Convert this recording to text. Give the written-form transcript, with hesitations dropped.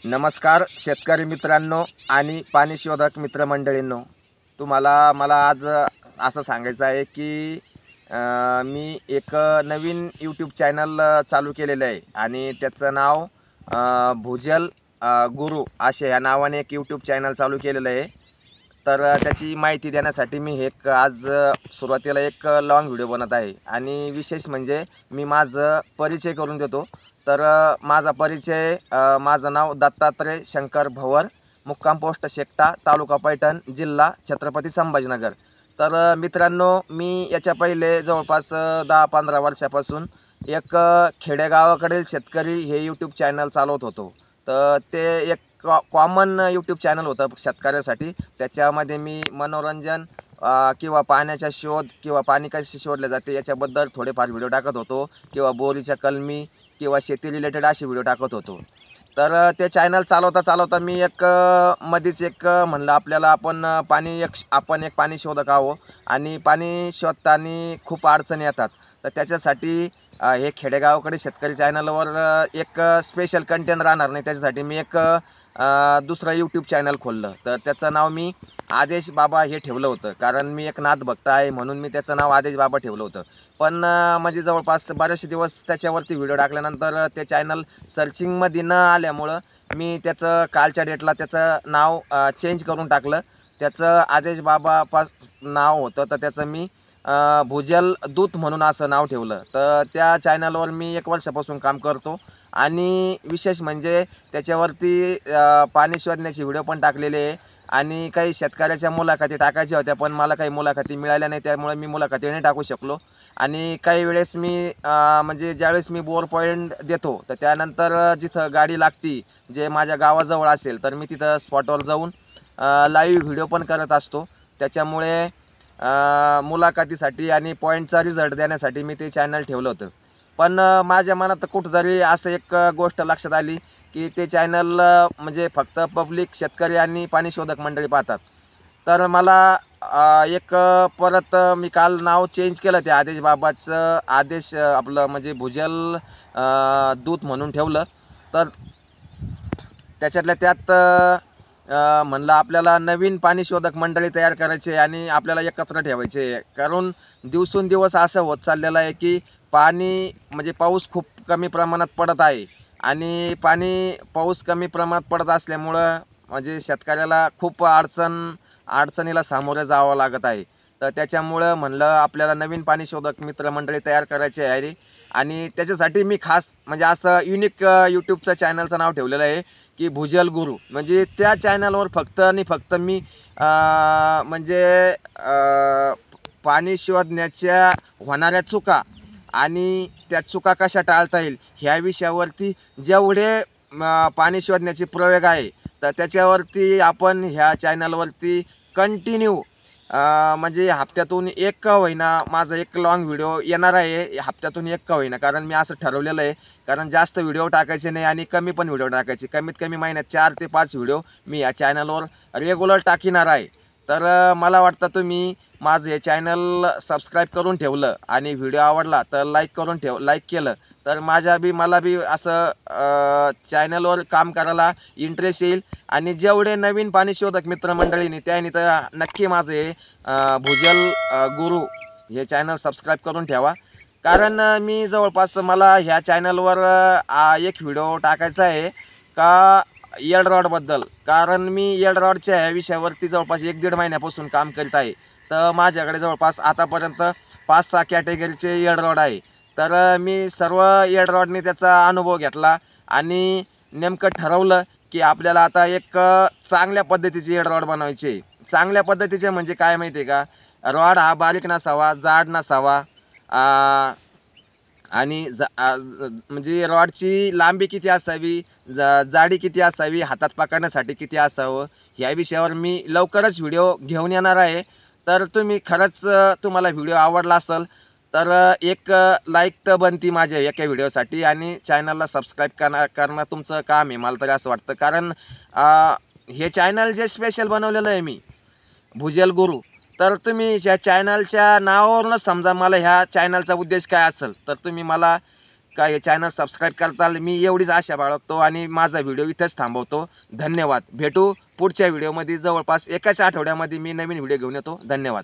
नमस्कार शेतकरी मित्रांनो आणि पाणी शोधक मित्रमंडळींनो, मला आज असं सांगायचं आहे की मी एक नवीन यूट्यूब चॅनल चालू केलेलं आहे आणि त्याचं नाव भूजल गुरु असे ह्या नावाने एक यूट्यूब चॅनल चालू केलेलं आहे। तर त्याची माहिती देण्यासाठी मी एक आज सुरुवातीला एक लॉंग व्हिडिओ बनत आहे आणि विशेष म्हणजे मी माझं परिचय करून देतो। तर माझा परिचय, माझं नाव दत्तात्रय शंकर भवर, मुक्काम पोस्ट शेकटा, तालुका पैठण, जिल्हा छत्रपती संभाजीनगर। तर मित्रांनो, मी याच्या पहिले जवळपास 10-15 वर्षापासून एक खेडेगावाकडील शेतकरी हे यूट्यूब चॅनल चालवत होतो। तर ते एक कॉमन यूट्यूब चॅनल होतं शेतकऱ्यासाठी। त्याच्यामध्ये मी मनोरंजन किंवा पाण्याचा शोध किंवा पाणी कसे शोधले जाते याच्याबद्दल थोडेफार व्हिडिओ टाकत होतो किंवा बोरीच्या कलमी किंवा शेती रिलेटेड असे व्हिडिओ टाकत होतो। तर ते चॅनल चालवता मी एक मध्येच एक म्हणलं आपल्याला आपण एक पाणी शोधक आहो आणि पाणी शोधताना खूप अडचणी येतात। तर त्याच्यासाठी हे खेडेगावाकडे शेतकरी चॅनलवर एक स्पेशल कंटेंट राहणार नाही, त्याच्यासाठी मी एक दुसरं यूट्यूब चॅनल खोललं। तर त्याचं नाव मी आदेश बाबा हे ठेवलं होतं, कारण मी एक नाथभक्त आहे म्हणून मी त्याचं नाव आदेश बाबा ठेवलं होतं। पण म्हणजे जवळपास बरेचसे दिवस त्याच्यावरती व्हिडिओ टाकल्यानंतर ते चॅनल सर्चिंगमध्ये न आल्यामुळं मी त्याचं कालच्या डेटला त्याचं नाव चेंज करून टाकलं। त्याचं आदेश बाबा नाव होतं, तर त्याचं मी भूजल दूत म्हणून असं नाव ठेवलं। तर त्या चॅनलवर मी 1 वर्षापासून काम करतो आणि विशेष म्हणजे त्याच्यावरती पाणी शोधण्याचे व्हिडिओ पण टाकलेले आहे आणि काही शेतकऱ्याच्या मुलाखती टाकायच्या होत्या, पण मला काही मुलाखती मिळाल्या नाही, त्यामुळे मी मुलाखती नाही टाकू शकलो। आणि काही वेळेस मी म्हणजे ज्यावेळेस मी बोर पॉईंट देतो, तर त्यानंतर जिथं गाडी लागती, जे माझ्या गावाजवळ असेल, तर मी तिथं स्पॉटवर जाऊन लाईव्ह व्हिडिओ पण करत असतो। त्याच्यामुळे मुलाखतीसाठी आणि पॉईंटचा रिझल्ट देण्यासाठी मी ते चॅनल ठेवलं होतं। पण माझ्या मनात कुठंतरी असं एक गोष्ट लक्षात आली की ते चॅनल म्हणजे फक्त पब्लिक, शेतकरी आणि पाणी शोधक मंडळी पाहतात। तर मला एक परत मी काल नाव चेंज केलं, ते आदेश बाबाचं आपलं म्हणजे भूजल दूत म्हणून ठेवलं। तर त्याच्यातल्या त्यात म्हणलं आपल्याला नवीन पाणी शोधक मंडळी तयार करायचे आणि आपल्याला एकत्र ठेवायचे, कारण दिवसेंदिवस असं होत चाललेलं आहे की पाणी म्हणजे पाऊस खूप कमी प्रमाणात पडत आहे आणि पाऊस कमी प्रमाणात पडत असल्यामुळं म्हणजे शेतकऱ्याला खूप अडचणीला सामोरे जावं लागत आहे। तर त्याच्यामुळं म्हणलं आपल्याला नवीन पाणी शोधक मित्रमंडळी तयार करायचे आहे आणि त्याच्यासाठी मी खास म्हणजे असं युनिक यूट्यूबचं चॅनलचं नाव ठेवलेलं आहे की भूजल गुरु। म्हणजे त्या चॅनलवर फक्त आणि फक्त मी म्हणजे पाणी शोधण्याच्या होणाऱ्या चुका आणि त्या चुका कशा टाळता येईल ह्या विषयावरती जेवढे पाणी शोधण्याचे प्रयोग आहे, तर त्याच्यावरती आपण ह्या चॅनलवरती कंटिन्यू म्हणजे हप्त्यातून एक का होईना माझा एक लॉंग व्हिडिओ येणार आहे, हप्त्यातून एक का होईना, कारण मी असं ठरवलेलं आहे। कारण जास्त व्हिडिओ टाकायचे नाही आणि कमी पण व्हिडिओ टाकायचे, कमीत कमी महिन्यात 4 ते 5 व्हिडिओ मी या चॅनलवर रेग्युलर टाकणार आहे। तर मला वाटतं तुम्ही माझं हे चॅनल सबस्क्राईब करून ठेवलं आणि व्हिडिओ आवडला तर लाईक केलं, तर मला बी असं चॅनलवर काम करायला इंटरेस्ट येईल आणि जेवढे नवीन पाणी शोधक मित्रमंडळींनी त्यांनी तर नक्की माझं हे भूजल गुरु हे चॅनल सबस्क्राईब करून ठेवा। कारण मी जवळपास मला ह्या चॅनलवर एक व्हिडिओ टाकायचा आहे का एल रॉडबद्दल, कारण मी एल रॉडच्या ह्या विषयावरती जवळपास 1-1.5 महिन्यापासून काम करीत आहे। तर माझ्याकडे जवळपास आतापर्यंत 5-6 कॅटेगरीचे एल रॉड आहे। तर मी सर्व एल रॉडने त्याचा अनुभव घेतला आणि नेमकं ठरवलं की आपल्याला आता एक चांगल्या पद्धतीचे एल रॉड बनवायचे। चांगल्या पद्धतीचे म्हणजे काय माहिती आहे का, रॉड हा बारीक नसावा, जाड नसावा आणि म्हणजे रॉडची लांबी किती असावी, जाडी किती असावी, हातात पकडण्यासाठी किती असावं, ह्या विषयावर मी लवकरच व्हिडिओ घेऊन येणार आहे। तर तुम्ही खरंच तुम्हाला व्हिडिओ आवडला असेल तर एक लाईक तर बनती माझ्या एका व्हिडिओसाठी आणि चॅनलला सबस्क्राईब करणं तुमचं काम आहे, मला तरी असं वाटतं। कारण हे चॅनल जे स्पेशल बनवलेलं आहे मी भूजल गुरु, तर तुम्ही ह्या चॅनलच्या नावावरूनच समजा मला ह्या चॅनलचा उद्देश काय असेल, तर तुम्ही मला का हे चॅनल सबस्क्राईब करताल, मी एवढीच आशा बाळगतो आणि माझा व्हिडिओ इथेच थांबवतो. धन्यवाद. भेटू पुढच्या व्हिडिओमध्ये. जवळपास एकाच आठवड्यामध्ये मी नवीन व्हिडिओ घेऊन येतो. धन्यवाद.